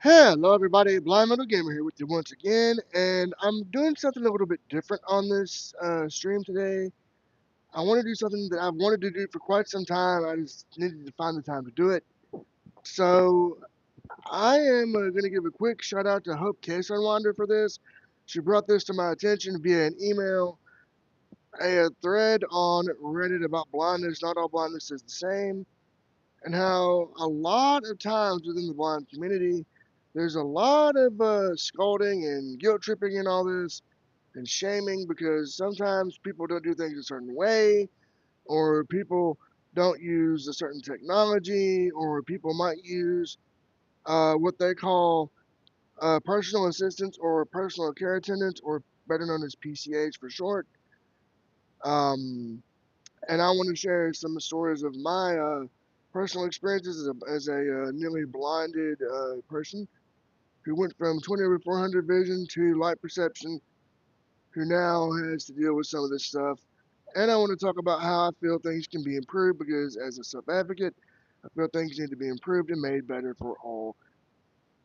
Hello, everybody. Blind Metal Gamer here with you once again, and I'm doing something a little bit different on this stream today. I want to do something that I've wanted to do for quite some time. I just needed to find the time to do it. So I am going to give a quick shout out to Hope Case Unwinder for this. She brought this to my attention via an email, a thread on Reddit about blindness. Not all blindness is the same, and how a lot of times within the blind community, there's a lot of scolding and guilt tripping and all this and shaming because sometimes people don't do things a certain way, or people don't use a certain technology, or people might use what they call personal assistants or personal care attendants, or better known as PCAs for short. Um, and I want to share some stories of my personal experiences as a nearly blinded person who went from 20 over 400 vision to light perception, who now has to deal with some of this stuff. And I want to talk about how I feel things can be improved because, as a sub advocate, I feel things need to be improved and made better for all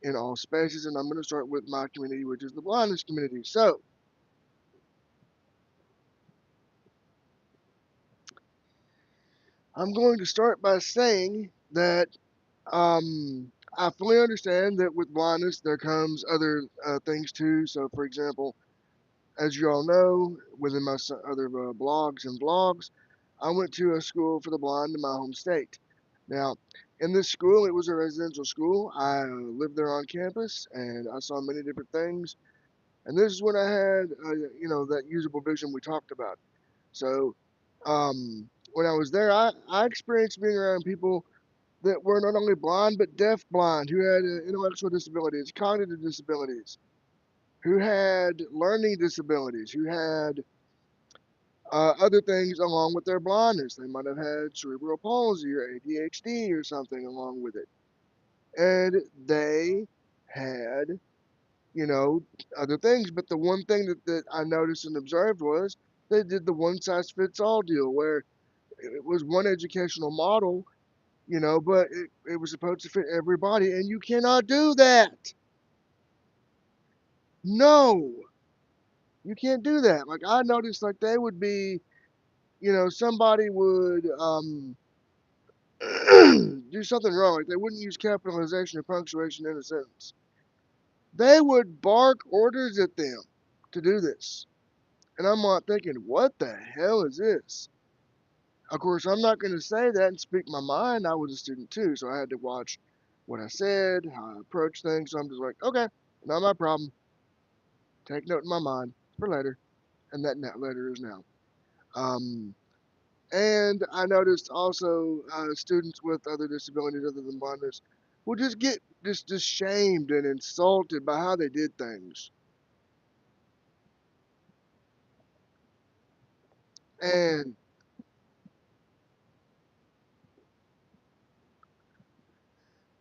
in all spaces. And I'm going to start with my community, which is the blindness community. So, I'm going to start by saying that I fully understand that with blindness there comes other things too. So, for example, as you all know, within my other blogs and vlogs, I went to a school for the blind in my home state. Now, in this school, it was a residential school. I lived there on campus, and I saw many different things. And this is when I had, that usable vision we talked about. So, when I was there, I experienced being around people that were not only blind but deaf blind, who had intellectual disabilities, cognitive disabilities, who had learning disabilities, who had other things along with their blindness. They might have had cerebral palsy or ADHD or something along with it. And they had, you know, other things. But the one thing that I noticed and observed was they did the one size fits all deal where it was one educational model, but it was supposed to fit everybody. And you cannot do that. No, you can't do that. Like I noticed, like they would be, somebody would do something wrong. Like they wouldn't use capitalization or punctuation in a sentence. They would bark orders at them to do this, and I'm like thinking, what the hell is this? Of course, I'm not going to say that and speak my mind. I was a student too, so I had to watch what I said, how I approached things. So I'm just like, okay, not my problem. Take note in my mind for later, and that later is now. Um, And I noticed also students with other disabilities other than blindness will just get just shamed and insulted by how they did things. And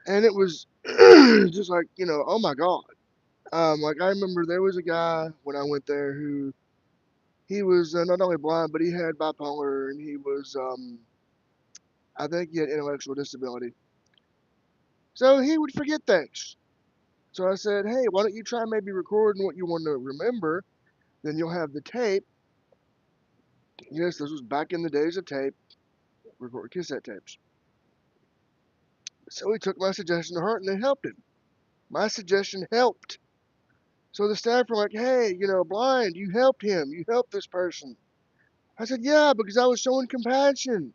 and it was just like, oh my God. Like I remember there was a guy when I went there who he was not only blind, but he had bipolar and he was, I think he had intellectual disability. So he would forget things. So I said, hey, why don't you try maybe recording what you want to remember? Then you'll have the tape. Yes, this was back in the days of tape, record cassette tapes. So he took my suggestion to heart and it helped him. My suggestion helped. So the staff were like, hey, blind, you helped him. You helped this person. I said, yeah, because I was showing compassion.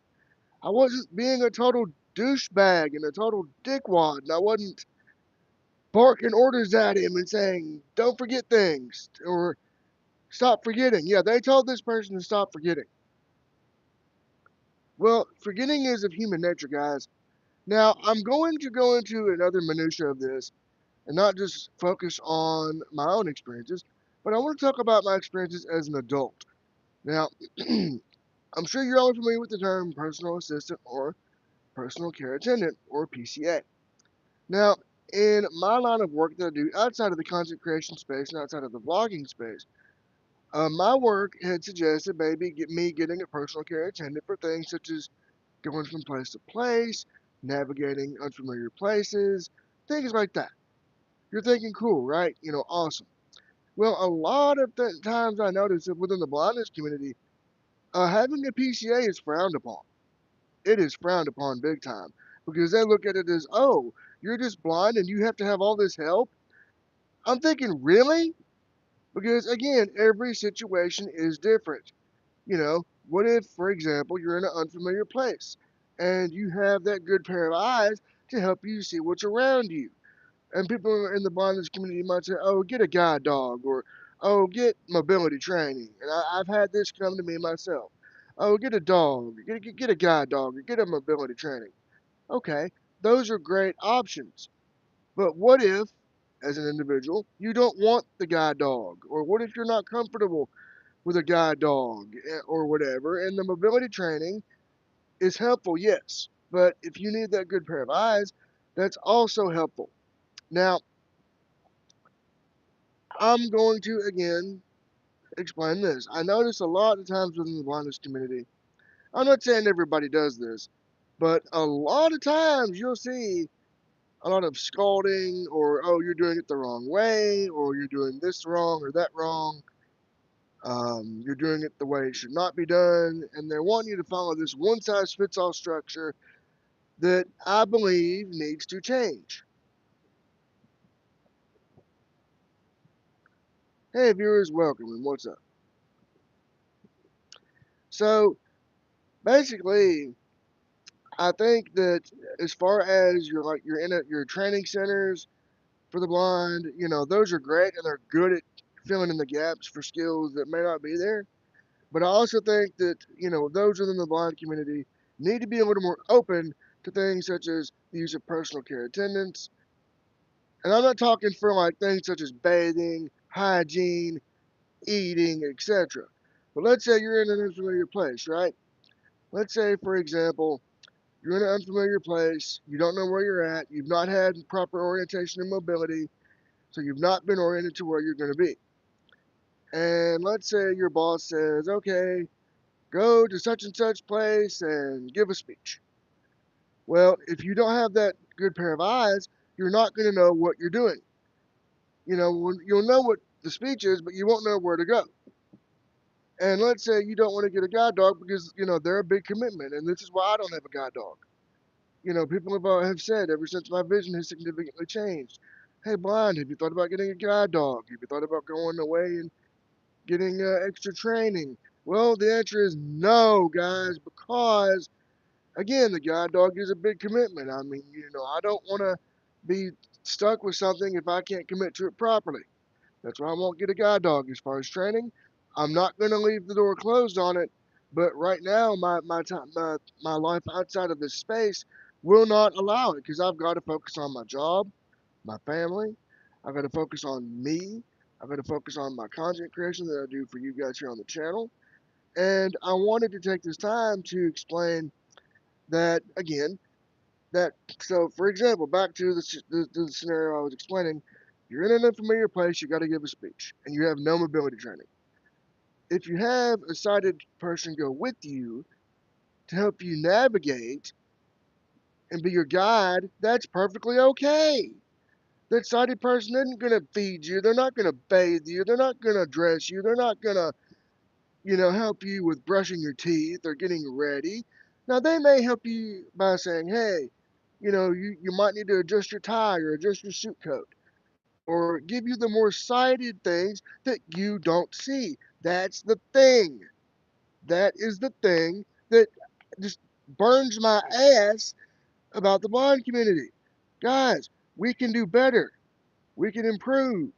I wasn't being a total douchebag and a total dickwad. And I wasn't barking orders at him and saying, don't forget things or stop forgetting. Yeah, they told this person to stop forgetting. Well, forgetting is of human nature, guys. Now, I'm going to go into another minutia of this and not just focus on my own experiences, but I want to talk about my experiences as an adult. Now, I'm sure you're all familiar with the term personal assistant or personal care attendant or PCA. Now, in my line of work that I do outside of the content creation space and outside of the vlogging space, my work had suggested maybe get me getting a personal care attendant for things such as going from place to place, navigating unfamiliar places, things like that. You're thinking, cool, right? Awesome. Well, a lot of times I notice that within the blindness community, having a PCA is frowned upon. It is frowned upon big time because they look at it as, oh, you're just blind and you have to have all this help. I'm thinking, really? Because again, every situation is different. What if, for example, you're in an unfamiliar place and you have that good pair of eyes to help you see what's around you? And people in the blindness community might say, oh, get a guide dog, or oh, get mobility training. And I've had this come to me myself. Oh, get a dog, get a guide dog, or get a mobility training. Okay, those are great options. But what if, as an individual, you don't want the guide dog? Or what if you're not comfortable with a guide dog or whatever? And the mobility training is helpful, yes. But if you need that good pair of eyes, that's also helpful. Now, I'm going to again explain this. I notice a lot of times within the blindness community, I'm not saying everybody does this, but a lot of times you'll see a lot of scolding or, oh, you're doing it the wrong way, or you're doing this wrong or that wrong. You're doing it the way it should not be done. And they're wanting you to follow this one size fits all structure that I believe needs to change. Hey, viewers, welcome and what's up? So basically, I think that as far as you're in your training centers for the blind, those are great and they're good at filling in the gaps for skills that may not be there. But I also think that, those within the blind community need to be a little more open to things such as the use of personal care attendants. And I'm not talking for like things such as bathing, hygiene, eating, etc. But let's say you're in an unfamiliar place, right? Let's say, for example, you're in an unfamiliar place, you don't know where you're at, you've not had proper orientation and mobility, so you've not been oriented to where you're going to be. And let's say your boss says, okay, go to such and such place and give a speech. Well, if you don't have that good pair of eyes, you're not going to know what you're doing. You'll know what the speech is, but you won't know where to go. And let's say you don't want to get a guide dog because, they're a big commitment. And this is why I don't have a guide dog. People have said ever since my vision has significantly changed. Hey, blind, have you thought about getting a guide dog? Have you thought about going away and getting extra training? Well, the answer is no, guys, because again, the guide dog is a big commitment. I mean, I don't want to be stuck with something if I can't commit to it properly. That's why I won't get a guide dog as far as training. I'm not going to leave the door closed on it, but right now my time my life outside of this space will not allow it because I've got to focus on my job, my family. I've got to focus on me. I've got to focus on my content creation that I do for you guys here on the channel. And I wanted to take this time to explain that again. That so, for example, back to the scenario I was explaining. You're in an unfamiliar place. You got to give a speech, and you have no mobility training. If you have a sighted person go with you to help you navigate and be your guide, that's perfectly okay. That sighted person isn't going to feed you. They're not going to bathe you. They're not going to dress you. They're not going to, help you with brushing your teeth or getting ready. Now, they may help you by saying, hey, you might need to adjust your tie or adjust your suit coat or give you the more sighted things that you don't see. That's the thing. That is the thing that just burns my ass about the blind community. Guys, we can do better. We can improve.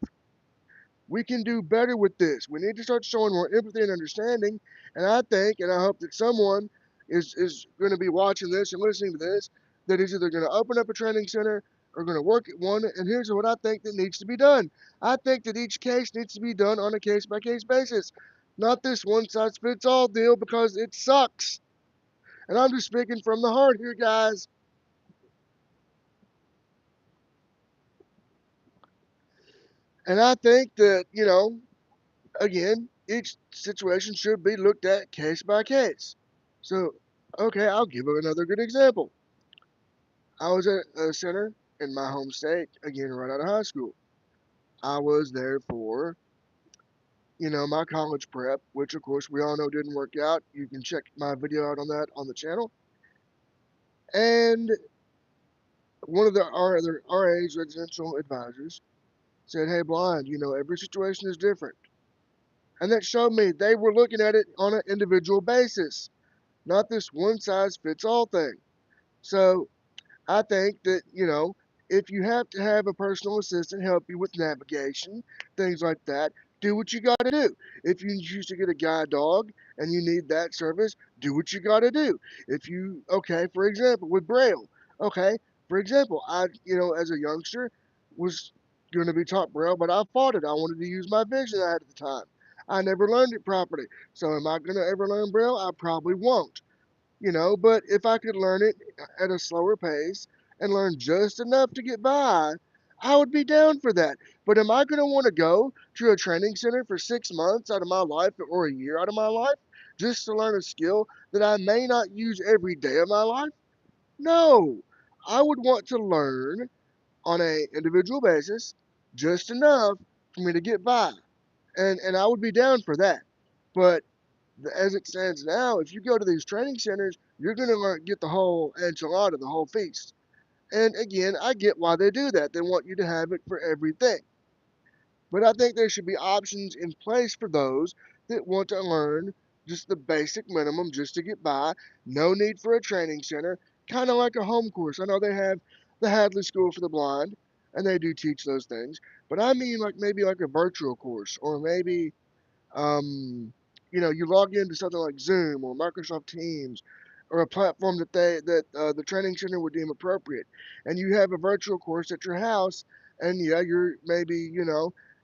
We can do better with this. We need to start showing more empathy and understanding. And I think, and I hope that someone is going to be watching this and listening to this, that is either going to open up a training center or going to work at one. And here's what I think that needs to be done. I think that each case needs to be done on a case by case basis, not this one size fits all deal because it sucks. And I'm just speaking from the heart here, guys. And I think that, again, each situation should be looked at case by case. So, okay, I'll give you another good example. I was at a center in my home state, again, right out of high school. I was there for, my college prep, which of course we all know didn't work out. You can check my video out on that on the channel. And one of our other RA's residential advisors said, "Hey, blind, every situation is different." And that showed me they were looking at it on an individual basis, not this one size fits all thing. So I think that, if you have to have a personal assistant help you with navigation, things like that, do what you got to do. If you choose to get a guide dog and you need that service, do what you got to do. If you, okay, for example, with Braille, okay, for example, I, as a youngster, was going to be taught Braille, but I fought it. I wanted to use my vision I had at the time. I never learned it properly. So am I going to ever learn Braille? I probably won't. But if I could learn it at a slower pace and learn just enough to get by, I would be down for that. But am I going to want to go to a training center for 6 months out of my life or a year out of my life just to learn a skill that I may not use every day of my life? No. I would want to learn on a individual basis just enough for me to get by. And I would be down for that. But as it stands now, if you go to these training centers, you're going to get the whole enchilada, the whole feast. And again, I get why they do that. They want you to have it for everything. But I think there should be options in place for those that want to learn just the basic minimum just to get by. No need for a training center, kind of like a home course. I know they have the Hadley School for the Blind, and they do teach those things. But I mean, like maybe like a virtual course, or maybe um, you log into something like Zoom or Microsoft Teams or a platform that the training center would deem appropriate, and you have a virtual course at your house, and yeah, you're maybe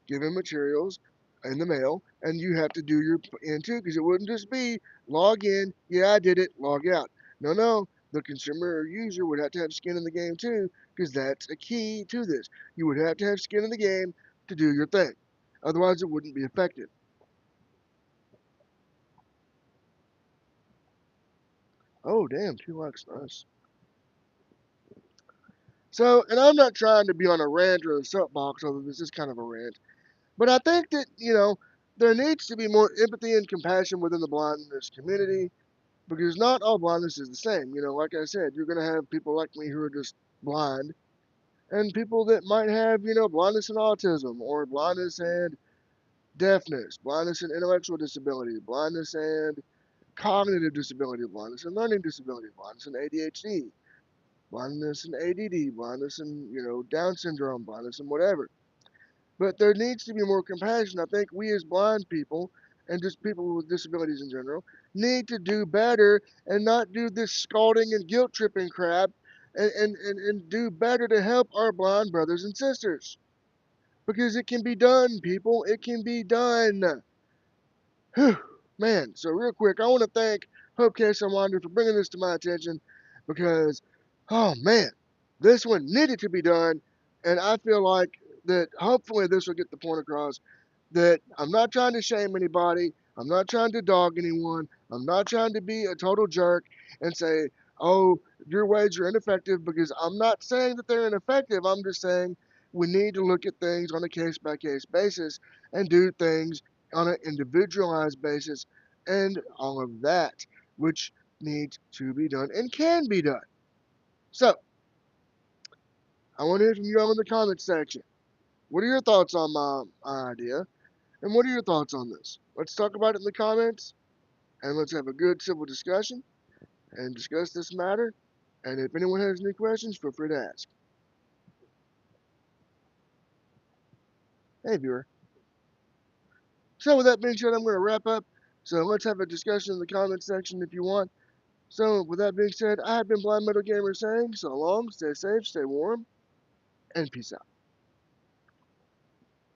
given materials in the mail, and you have to do your end too, because it wouldn't just be log in, yeah, I did it, log out. No, no, the consumer or user would have to have skin in the game too, because that's a key to this. You would have to have skin in the game to do your thing. Otherwise, it wouldn't be effective. Oh, damn, 2 likes, nice. So, and I'm not trying to be on a rant or a soapbox, although this is kind of a rant, but I think that, there needs to be more empathy and compassion within the blindness community because not all blindness is the same. Like I said, you're going to have people like me who are just blind and people that might have, blindness and autism or blindness and deafness, blindness and intellectual disability, blindness and cognitive disability, blindness and learning disability, blindness and ADHD, blindness and ADD, blindness and Down syndrome, blindness and whatever. But there needs to be more compassion. I think we as blind people and just people with disabilities in general need to do better and not do this scalding and guilt tripping crap and do better to help our blind brothers and sisters. Because it can be done, people. It can be done. Whew, man, so real quick, I want to thank Hope Case Unwinder for bringing this to my attention because, oh man, this one needed to be done. And I feel like that hopefully this will get the point across that I'm not trying to shame anybody. I'm not trying to dog anyone. I'm not trying to be a total jerk and say, oh, your ways are ineffective because I'm not saying that they're ineffective. I'm just saying we need to look at things on a case by case basis and do things on an individualized basis and all of that, which needs to be done and can be done. So, I want to hear from you all in the comments section. What are your thoughts on my idea? And what are your thoughts on this? Let's talk about it in the comments and let's have a good civil discussion and discuss this matter. And if anyone has any questions, feel free to ask. Hey, viewer. So, with that being said, I'm going to wrap up. So, let's have a discussion in the comments section if you want. So, with that being said, I have been Blind Metal Gamer saying so long, stay safe, stay warm, and peace out.